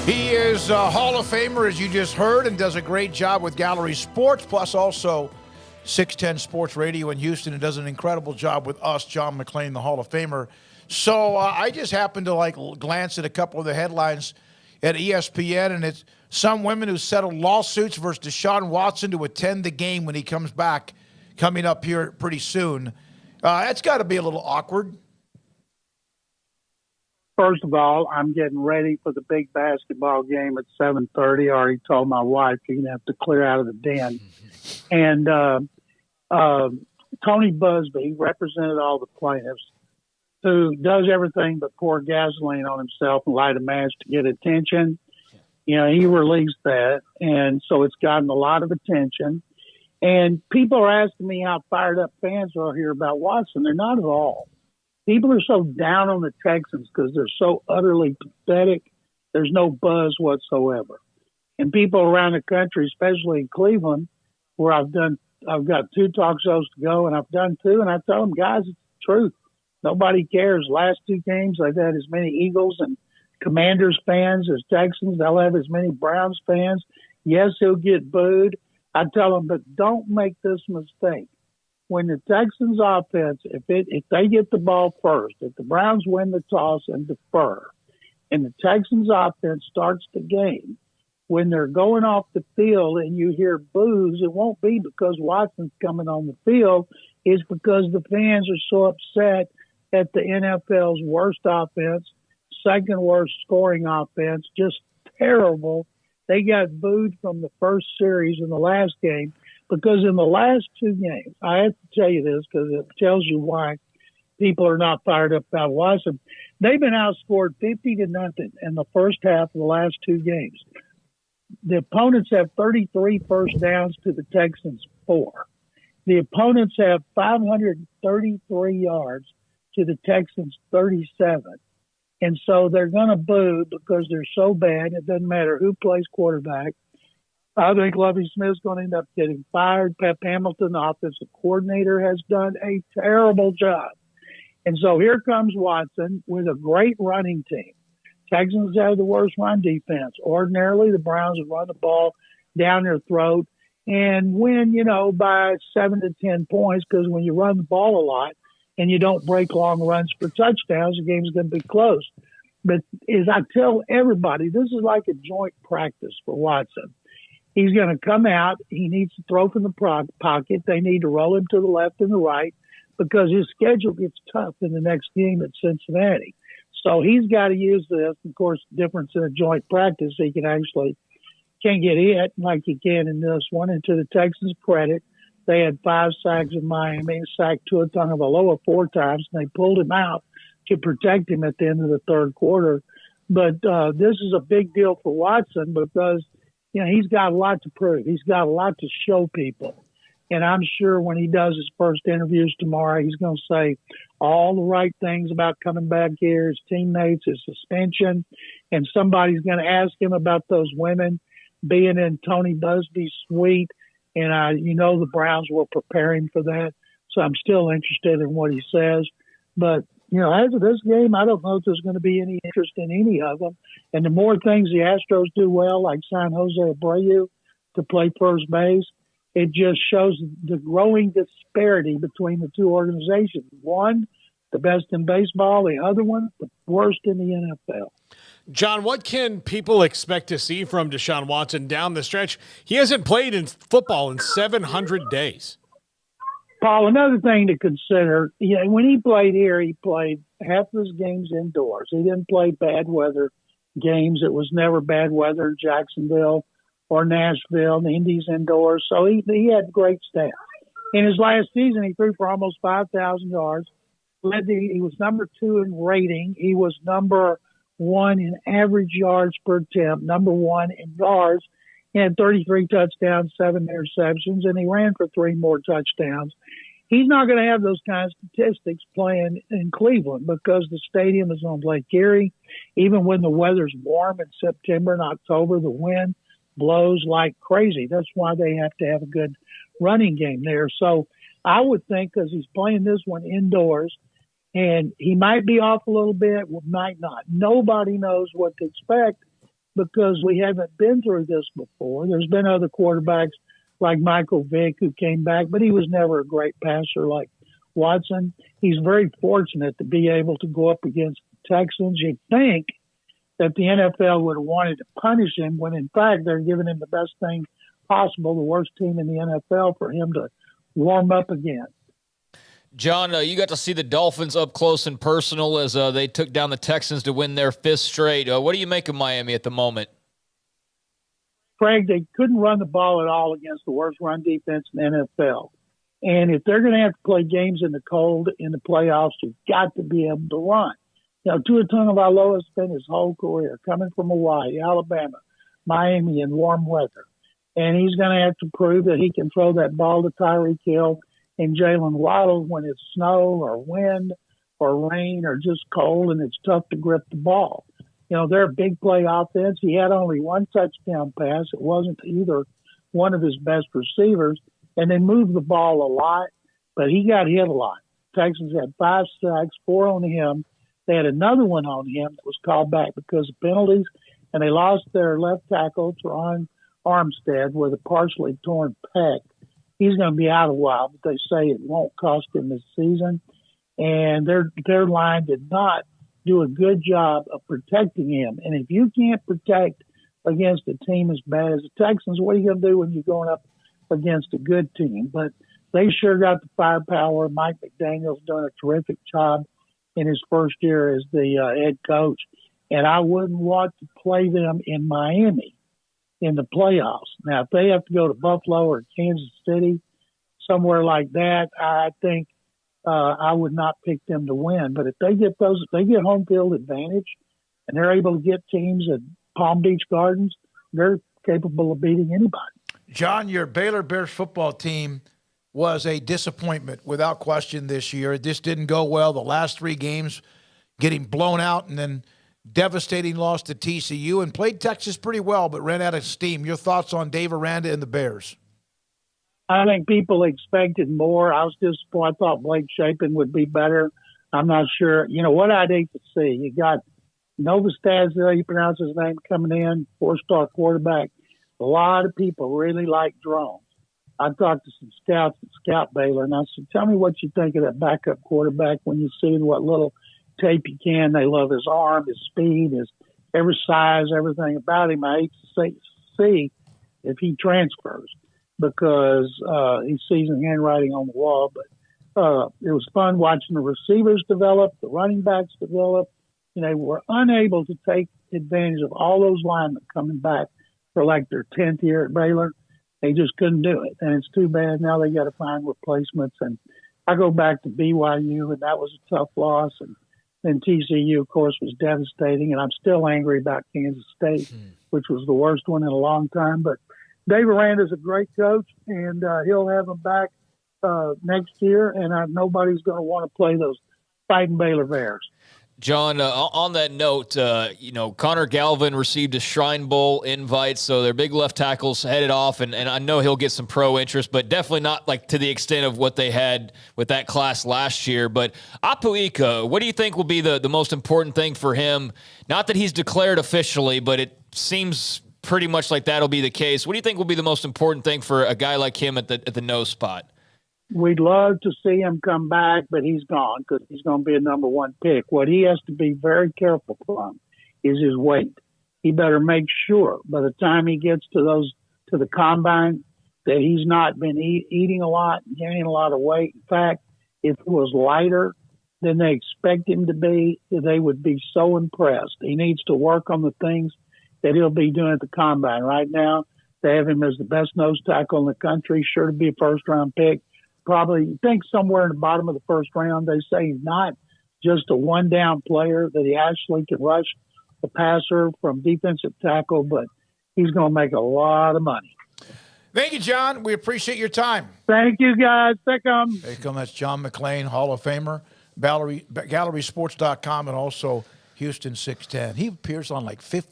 He is a Hall of Famer, as you just heard, and does a great job with Gallery Sports, plus also 610 Sports Radio in Houston, and does an incredible job with us, John McClain, the Hall of Famer. So I just happened to glance at a couple of the headlines at ESPN, and it's some women who settled lawsuits versus Deshaun Watson to attend the game when he comes back, coming up here pretty soon. That's got to be a little awkward. First of all, I'm getting ready for the big basketball game at 7:30. I already told my wife you're going to have to clear out of the den. And Tony Busby represented all the plaintiffs, who does everything but pour gasoline on himself and light a match to get attention. You know, he released that, and so it's gotten a lot of attention. And people are asking me how fired up fans are here about Watson. They're not at all. People are so down on the Texans because they're so utterly pathetic. There's no buzz whatsoever. And people around the country, especially in Cleveland, where I've got 2 talk shows to go, and I've done 2, and I tell them, guys, it's the truth. Nobody cares. Last 2 games, they've had as many Eagles and Commanders fans as Texans. They'll have as many Browns fans. Yes, he'll get booed. I tell them, but don't make this mistake. When the Texans offense, if they get the ball first, if the Browns win the toss and defer, and the Texans offense starts the game, when they're going off the field and you hear boos, it won't be because Watson's coming on the field. It's because the fans are so upset at the NFL's worst offense, second worst scoring offense, just terrible. They got booed from the first series in the last game. Because in the last 2 games, I have to tell you this because it tells you why people are not fired up about Watson. They've been outscored 50-0 in the first half of the last 2 games. The opponents have 33 first downs to the Texans 4. The opponents have 533 yards to the Texans 37. And so they're going to boo because they're so bad. It doesn't matter who plays quarterback. I think Lovie Smith's going to end up getting fired. Pep Hamilton, the offensive coordinator, has done a terrible job. And so here comes Watson with a great running team. Texans have the worst run defense. Ordinarily, the Browns would run the ball down their throat and win, by 7 to 10 points because when you run the ball a lot and you don't break long runs for touchdowns, the game's going to be close. But as I tell everybody, this is like a joint practice for Watson. He's going to come out. He needs to throw from the pocket. They need to roll him to the left and the right because his schedule gets tough in the next game at Cincinnati. So he's got to use this. Of course, the difference in a joint practice, he can't get hit like he can in this one. And to the Texans' credit, they had 5 sacks in Miami, sacked Tua Tagovailoa 4 times, and they pulled him out to protect him at the end of the third quarter. But this is a big deal for Watson because he's got a lot to prove. He's got a lot to show people. And I'm sure when he does his first interviews tomorrow, he's going to say all the right things about coming back here, his teammates, his suspension. And somebody's going to ask him about those women being in Tony Busby's suite. And the Browns will prepare him for that. So I'm still interested in what he says. But, as of this game, I don't know if there's going to be any interest in any of them. And the more things the Astros do well, like sign Jose Abreu to play first base, it just shows the growing disparity between the 2 organizations. One, the best in baseball. The other one, the worst in the NFL. John, what can people expect to see from Deshaun Watson down the stretch? He hasn't played in football in 700 days. Paul, another thing to consider, when he played here, he played half of his games indoors. He didn't play bad weather games. It was never bad weather in Jacksonville or Nashville, the Indies indoors. So he had great stats. In his last season, he threw for almost 5,000 yards. He was number 2 in rating. He was number 1 in average yards per attempt, number 1 in yards. He had 33 touchdowns, 7 interceptions, and he ran for 3 more touchdowns. He's not going to have those kinds of statistics playing in Cleveland because the stadium is on Lake Erie. Even when the weather's warm in September and October, the wind blows like crazy. That's why they have to have a good running game there. So I would think because he's playing this one indoors, and he might be off a little bit, might not. Nobody knows what to expect. because we haven't been through this before. There's been other quarterbacks like Michael Vick who came back, but he was never a great passer like Watson. He's very fortunate to be able to go up against the Texans. You'd think that the NFL would have wanted to punish him when, in fact, they're giving him the best thing possible, the worst team in the NFL, for him to warm up again. John, you got to see the Dolphins up close and personal as they took down the Texans to win their 5th straight. What do you make of Miami at the moment? Craig, they couldn't run the ball at all against the worst run defense in the NFL. And if they're going to have to play games in the cold in the playoffs, you've got to be able to run. Tua Tagovailoa spent his whole career coming from Hawaii, Alabama, Miami in warm weather. And he's going to have to prove that he can throw that ball to Tyreek Hill and Jalen Waddle when it's snow or wind or rain or just cold and it's tough to grip the ball. They're a big play offense. He had only one touchdown pass. It wasn't to either one of his best receivers. And they moved the ball a lot, but he got hit a lot. Texans had 5 sacks, 4 on him. They had another one on him that was called back because of penalties, and they lost their left tackle, Teron Armstead, with a partially torn pec. He's going to be out a while, but they say it won't cost him this season. And their line did not do a good job of protecting him. And if you can't protect against a team as bad as the Texans, what are you going to do when you're going up against a good team? But they sure got the firepower. Mike McDaniel's done a terrific job in his first year as the head coach. And I wouldn't want to play them in Miami in the playoffs. Now, if they have to go to Buffalo or Kansas City, somewhere like that, I think I would not pick them to win. But if they get home field advantage and they're able to get teams at Palm Beach Gardens, they're capable of beating anybody. John, your Baylor Bears football team was a disappointment without question this year. It just didn't go well. The last 3 games getting blown out and then devastating loss to TCU, and played Texas pretty well but ran out of steam. Your thoughts on Dave Aranda and the Bears? I think people expected more. I was disappointed. I thought Blake Shapen would be better. I'm not sure. What I'd hate to see, you got Novastaz, you pronounce his name, coming in, 4-star quarterback. A lot of people really like drones. I talked to some scouts at Scout Baylor, and I said, tell me what you think of that backup quarterback when you see what little tape you can. They love his arm, his speed, his every size, everything about him. I hate to see if he transfers because he sees the handwriting on the wall. But it was fun watching the receivers develop, the running backs develop. We're unable to take advantage of all those linemen coming back for like their 10th year at Baylor. They just couldn't do it. And it's too bad. Now they got to find replacements. And I go back to BYU, and that was a tough loss. And then TCU, of course, was devastating. And I'm still angry about Kansas State, which was the worst one in a long time. But Dave Aranda's a great coach, and he'll have him back next year. And nobody's going to want to play those fighting Baylor Bears. John, on that note, Connor Galvin received a Shrine Bowl invite, so their big left tackle's headed off, and I know he'll get some pro interest, but definitely not like to the extent of what they had with that class last year. But Apuika, what do you think will be the most important thing for him? Not that he's declared officially, but it seems pretty much like that'll be the case. What do you think will be the most important thing for a guy like him at the nose spot? We'd love to see him come back, but he's gone because he's going to be a number 1 pick. What he has to be very careful from is his weight. He better make sure by the time he gets to the combine that he's not been eating a lot, gaining a lot of weight. In fact, if it was lighter than they expect him to be, they would be so impressed. He needs to work on the things that he'll be doing at the combine. Right now, they have him as the best nose tackle in the country, sure to be a first-round pick. Probably think somewhere in the bottom of the first round. They say he's not just a one-down player, that he actually can rush the passer from defensive tackle, but he's going to make a lot of money. Thank you, John. We appreciate your time. Thank you, guys. There you come. That's John McClain, Hall of Famer, GallerySports.com, and also Houston 610. He appears on like 15